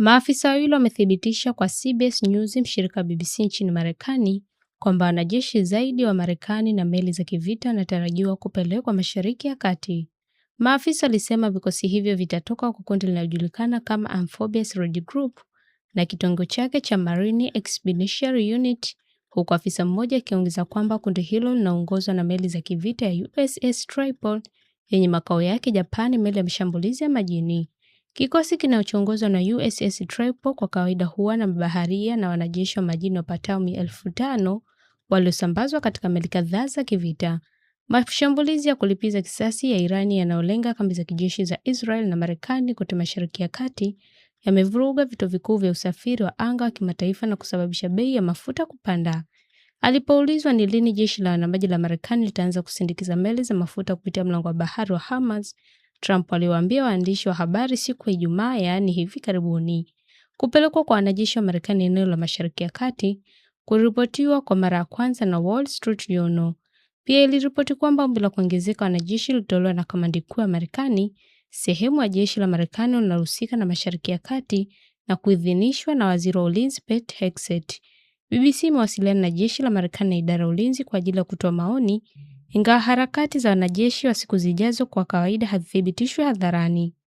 Maafisa wawili wamethibitisha kwa CBS News, mshirika BBC nchini Marekani, kwamba wanajeshi zaidi wa Marekani na meli za kivita wanatarajiwa kupelekwa Mashariki ya Kati. Maafisa walisema vikosi hivyo vitatoka kwa kundi linalojulikana kama Amphibious Raid Group na kitengo chake cha Marine Expeditionary Unit, huku afisa mmoja akiongeza kwamba kundi hilo linaongozwa na meli za kivita ya USS Tripoli yenye makao yake Japani, meli ya mashambulizi ya majini. Kikosi kinachoongozwa na USS Tripoli kwa kawaida huwa na mabaharia na wanajeshi wa majini wapatao 5,000 waliosambazwa katika meli kadhaa za kivita. Mashambulizi ya kulipiza kisasi ya Irani yanayolenga kambi za kijeshi za Israel na Marekani kote Mashariki ya Kati yamevuruga vituo vikuu vya usafiri wa anga wa kimataifa na kusababisha bei ya mafuta kupanda. Alipoulizwa ni lini jeshi la wanamaji la Marekani litaanza kusindikiza meli za mafuta kupitia mlango wa bahari wa Hormuz, Trump aliwaambia waandishi wa habari siku ya Ijumaa, yaani hivi karibuni. Kupelekwa kwa wanajeshi wa Marekani eneo la Mashariki ya Kati kuripotiwa kwa mara ya kwanza na Wall Street Journal. Pia iliripoti kwamba ombi la kuongezeka wanajeshi lilitolewa na kamandi kuu ya Marekani, sehemu ya jeshi la Marekani linalohusika na Mashariki ya Kati, na kuidhinishwa na waziri wa ulinzi Pete Hegseth. BBC imewasiliana na jeshi la Marekani na idara ya ulinzi kwa ajili ya kutoa maoni, ingawa harakati za wanajeshi wa siku zijazo kwa kawaida hazithibitishwi hadharani.